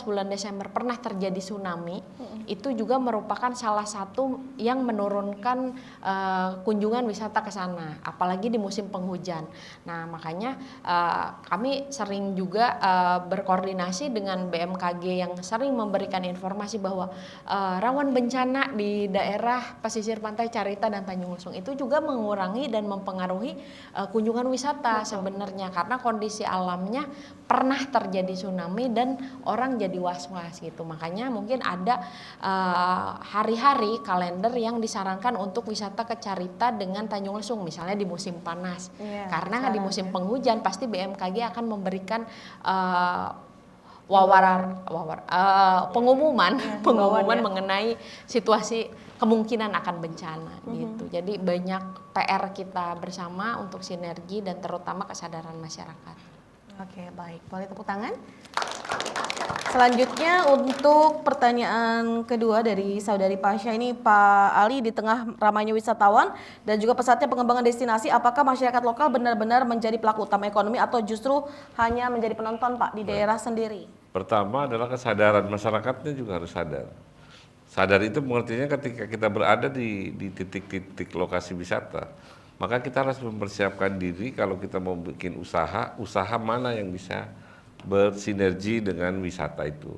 bulan Desember pernah terjadi tsunami, itu juga merupakan salah satu yang menurunkan kunjungan wisata ke sana, apalagi di musim penghujan. Nah, makanya kami sering juga berkoordinasi dengan BMKG yang sering memberikan informasi bahwa rawan bencana di daerah pesisir pantai Carita dan Tanjung Lesung itu juga mengurangi dan mempengaruhi kunjungan wisata sebenarnya, karena kondisi alamnya pernah terjadi tsunami dan orang jadi was-was gitu. Makanya mungkin ada hari-hari kalender yang disarankan untuk wisata ke Carita dengan Tanjung Lesung misalnya di musim panas, karena di musim penghujan pasti BMKG akan memberikan pengumuman mengenai situasi kemungkinan akan bencana gitu. Jadi banyak PR kita bersama untuk sinergi dan terutama kesadaran masyarakat. Oke, baik. Boleh tepuk tangan? Selanjutnya untuk pertanyaan kedua dari Saudari Pasya ini, Pak Ali, di tengah ramainya wisatawan dan juga pesatnya pengembangan destinasi, apakah masyarakat lokal benar-benar menjadi pelaku utama ekonomi atau justru hanya menjadi penonton, Pak, di daerah sendiri? Pertama adalah kesadaran masyarakatnya juga harus sadar. Sadar itu pengertiannya ketika kita berada di titik-titik lokasi wisata, maka kita harus mempersiapkan diri kalau kita mau bikin usaha mana yang bisa bersinergi dengan wisata itu.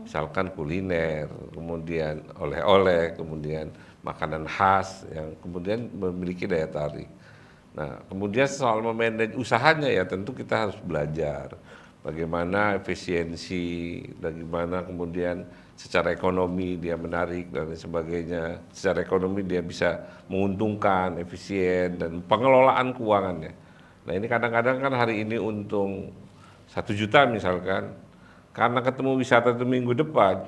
Misalkan kuliner, kemudian oleh-oleh, kemudian makanan khas yang kemudian memiliki daya tarik. Nah, kemudian soal memanage usahanya ya tentu kita harus belajar bagaimana efisiensi, bagaimana kemudian secara ekonomi dia menarik dan lain sebagainya. Secara ekonomi dia bisa menguntungkan, efisien, dan pengelolaan keuangannya. Nah ini kadang-kadang kan hari ini untung 1 juta misalkan, karena ketemu wisata itu minggu depan,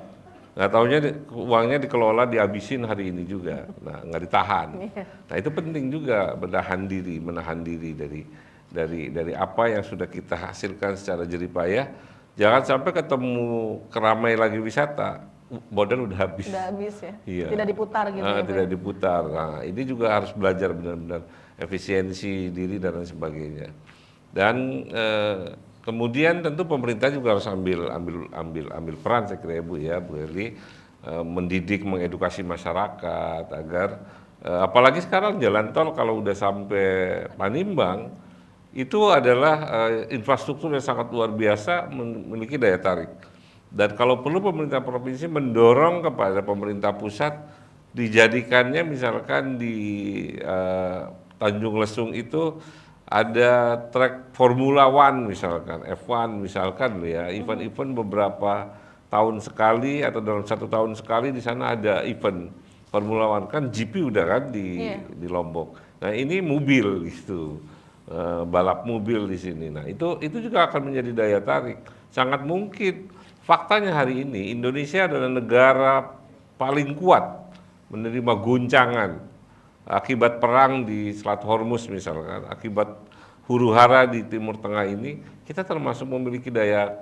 nggak taunya uangnya dikelola dihabisin hari ini juga, nah nggak ditahan. Nah itu penting juga menahan diri dari apa yang sudah kita hasilkan secara jeripayah. Jangan sampai ketemu keramai lagi wisata, modal udah habis. Udah habis ya, Iya. tidak diputar gitu ya. Tidak diputar. Nah ini juga harus belajar benar-benar efisiensi diri dan lain sebagainya. Dan kemudian tentu pemerintah juga harus ambil peran saya kira Bu Eli, mendidik, mengedukasi masyarakat agar apalagi sekarang jalan tol kalau udah sampai Panimbang itu adalah infrastruktur yang sangat luar biasa, memiliki daya tarik. Dan kalau perlu pemerintah provinsi mendorong kepada pemerintah pusat dijadikannya misalkan di Tanjung Lesung itu ada track Formula One misalkan, F1 misalkan ya, event-event beberapa tahun sekali atau dalam 1 tahun sekali di sana ada event Formula One, kan GP udah kan di Lombok. Nah ini mobil gitu, balap mobil di sini. Nah itu juga akan menjadi daya tarik. Sangat mungkin faktanya hari ini Indonesia adalah negara paling kuat menerima guncangan akibat perang di Selat Hormuz misalkan, akibat huru-hara di Timur Tengah ini, kita termasuk memiliki daya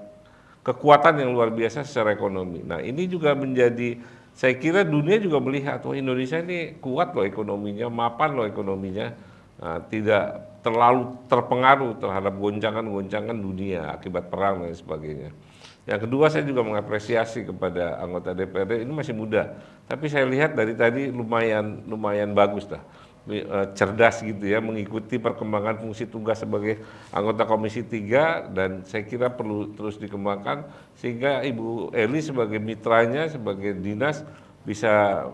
kekuatan yang luar biasa secara ekonomi. Nah ini juga menjadi, saya kira dunia juga melihat, wah Indonesia ini kuat loh ekonominya, mapan loh ekonominya, nah, tidak terlalu terpengaruh terhadap goncangan-goncangan dunia akibat perang dan sebagainya. Yang kedua, saya juga mengapresiasi kepada anggota DPRD, ini masih muda, tapi saya lihat dari tadi lumayan bagus lah, cerdas gitu ya, mengikuti perkembangan fungsi tugas sebagai anggota Komisi 3, dan saya kira perlu terus dikembangkan sehingga Ibu Eli sebagai mitranya, sebagai dinas bisa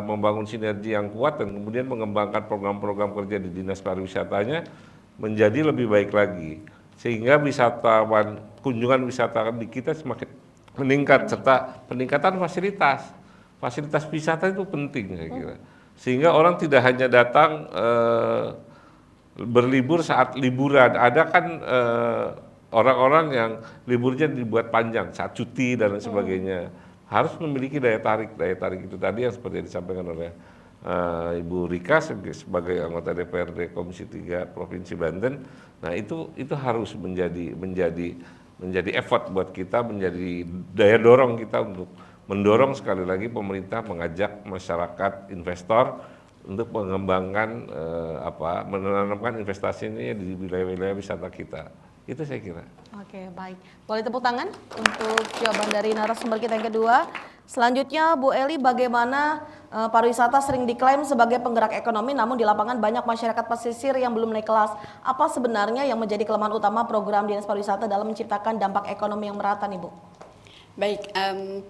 membangun sinergi yang kuat dan kemudian mengembangkan program-program kerja di dinas pariwisatanya menjadi lebih baik lagi, sehingga wisatawan, kunjungan wisatawan di kita semakin meningkat, serta peningkatan fasilitas wisata itu penting saya kira, sehingga orang tidak hanya datang berlibur saat liburan. Ada kan orang-orang yang liburnya dibuat panjang saat cuti dan lain sebagainya, harus memiliki daya tarik itu tadi yang seperti yang disampaikan oleh Ibu Rika sebagai anggota DPRD Komisi 3 Provinsi Banten. Nah itu harus menjadi effort buat kita, menjadi daya dorong kita untuk mendorong sekali lagi pemerintah mengajak masyarakat investor untuk mengembangkan menanamkan investasi ini di wilayah-wilayah wisata kita. Itu saya kira. Oke, baik. Boleh tepuk tangan untuk jawaban dari narasumber kita yang kedua. Selanjutnya Bu Eli, bagaimana pariwisata sering diklaim sebagai penggerak ekonomi, namun di lapangan banyak masyarakat pesisir yang belum naik kelas. Apa sebenarnya yang menjadi kelemahan utama program Dinas Pariwisata dalam menciptakan dampak ekonomi yang merata nih Bu? Baik,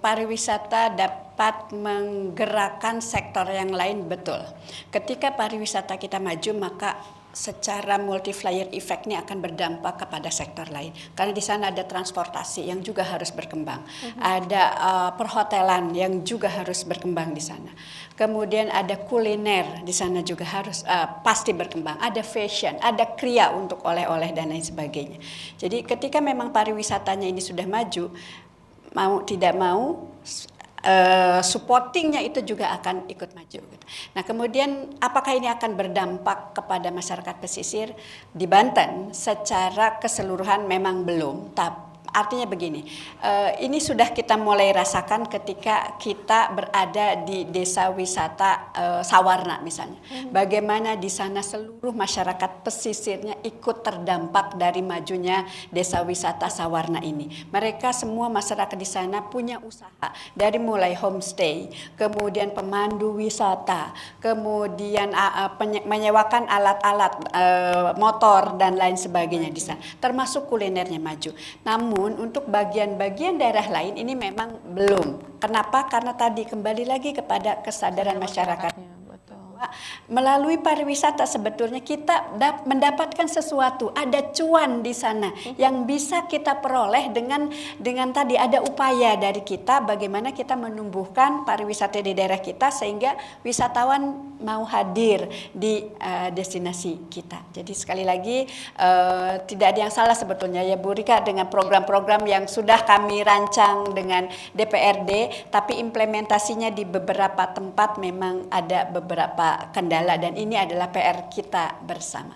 pariwisata dapat menggerakkan sektor yang lain, betul. Ketika pariwisata kita maju, maka secara multiplier effect-nya akan berdampak kepada sektor lain. Karena di sana ada transportasi yang juga harus berkembang. Ada perhotelan yang juga harus berkembang di sana. Kemudian ada kuliner di sana juga harus pasti berkembang. Ada fashion, ada kriya untuk oleh-oleh dan lain sebagainya. Jadi ketika memang pariwisatanya ini sudah maju, mau tidak mau supportingnya itu juga akan ikut maju. Nah kemudian apakah ini akan berdampak kepada masyarakat pesisir di Banten? Secara keseluruhan memang belum, tapi artinya begini, ini sudah kita mulai rasakan ketika kita berada di desa wisata Sawarna misalnya. Bagaimana di sana seluruh masyarakat pesisirnya ikut terdampak dari majunya desa wisata Sawarna ini. Mereka semua masyarakat di sana punya usaha, dari mulai homestay, kemudian pemandu wisata, kemudian menyewakan alat-alat motor dan lain sebagainya di sana, termasuk kulinernya maju. Namun Namun untuk bagian-bagian daerah lain ini memang belum. Kenapa? Karena tadi kembali lagi kepada kesadaran masyarakat. Melalui pariwisata sebetulnya kita mendapatkan sesuatu, ada cuan di sana yang bisa kita peroleh dengan tadi ada upaya dari kita bagaimana kita menumbuhkan pariwisata di daerah kita sehingga wisatawan mau hadir di destinasi kita. Jadi sekali lagi tidak ada yang salah sebetulnya ya Bu Rika dengan program-program yang sudah kami rancang dengan DPRD, tapi implementasinya di beberapa tempat memang ada beberapa kendala dan ini adalah PR kita bersama.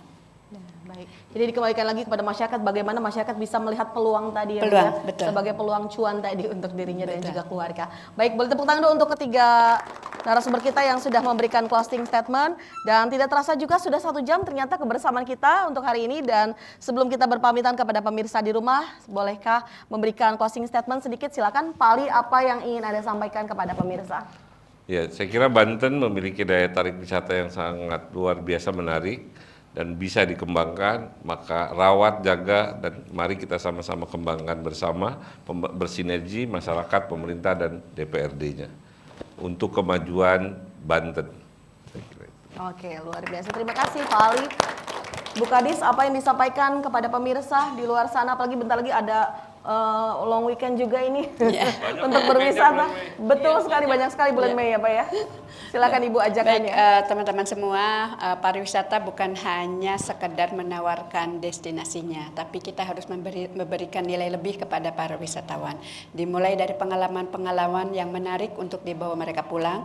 Baik. Jadi dikembalikan lagi kepada masyarakat bagaimana masyarakat bisa melihat peluang tadi ya, Peluang, Bu, ya, betul. sebagai peluang cuan tadi untuk dirinya dan Betul. juga keluarga. Baik, boleh tepuk tangan dulu untuk ketiga narasumber kita yang sudah memberikan closing statement dan tidak terasa juga sudah 1 jam ternyata kebersamaan kita untuk hari ini dan sebelum kita berpamitan kepada pemirsa di rumah, bolehkah memberikan closing statement sedikit? Silakan Pak Ali, apa yang ingin Anda sampaikan kepada pemirsa? Ya, saya kira Banten memiliki daya tarik wisata yang sangat luar biasa menarik dan bisa dikembangkan, maka rawat, jaga, dan mari kita sama-sama kembangkan bersama, bersinergi masyarakat, pemerintah, dan DPRD-nya untuk kemajuan Banten. Saya kira itu. Oke, luar biasa. Terima kasih Pak Ali. Bu Kadis, apa yang disampaikan kepada pemirsa di luar sana, apalagi bentar lagi ada long weekend juga ini untuk berwisata. Betul sekali, banyak sekali bulan Mei ya Pak ya. Silakan Ibu ajakannya. Baik, teman-teman semua, pariwisata bukan hanya sekedar menawarkan destinasinya, tapi kita harus memberikan nilai lebih kepada para wisatawan. Dimulai dari pengalaman-pengalaman yang menarik untuk dibawa mereka pulang,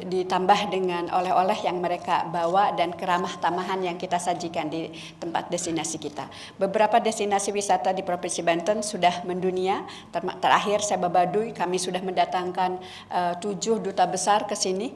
ditambah dengan oleh-oleh yang mereka bawa dan keramah tamahan yang kita sajikan di tempat destinasi kita. Beberapa destinasi wisata di Provinsi Banten sudah mendunia. Terakhir saya Babaduy, kami sudah mendatangkan 7 duta besar ke sini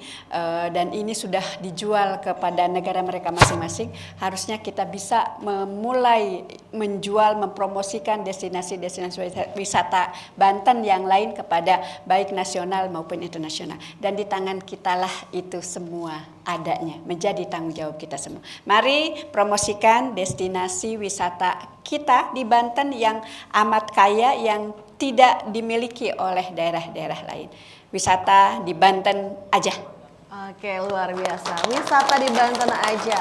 dan ini sudah dijual kepada negara mereka masing-masing. Harusnya kita bisa memulai menjual, mempromosikan destinasi-destinasi wisata Banten yang lain kepada baik nasional maupun internasional. Dan di tangan kitalah itu semua adanya, menjadi tanggung jawab kita semua. Mari promosikan destinasi wisata kita di Banten yang amat kaya yang tidak dimiliki oleh daerah-daerah lain. Wisata di Banten aja. Oke, luar biasa. Wisata di Banten aja.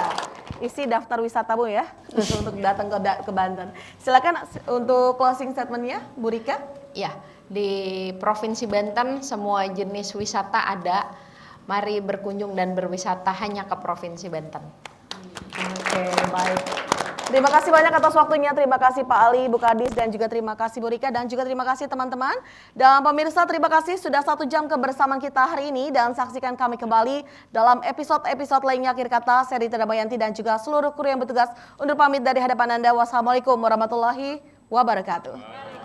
Isi daftar wisata Bu ya untuk datang ke Banten. Silakan untuk closing statementnya, Bu Rika. Ya, di Provinsi Banten semua jenis wisata ada. Mari berkunjung dan berwisata hanya ke Provinsi Banten. Oke, baik. Terima kasih banyak atas waktunya. Terima kasih Pak Ali, Bu Kadis, dan juga terima kasih Bu Rika, dan juga terima kasih teman-teman. Dan pemirsa, terima kasih sudah 1 jam kebersamaan kita hari ini. Dan saksikan kami kembali dalam episode-episode lainnya. Akhir kata, saya Rita Damayanti dan juga seluruh kru yang bertugas undur pamit dari hadapan Anda. Wassalamualaikum warahmatullahi wabarakatuh.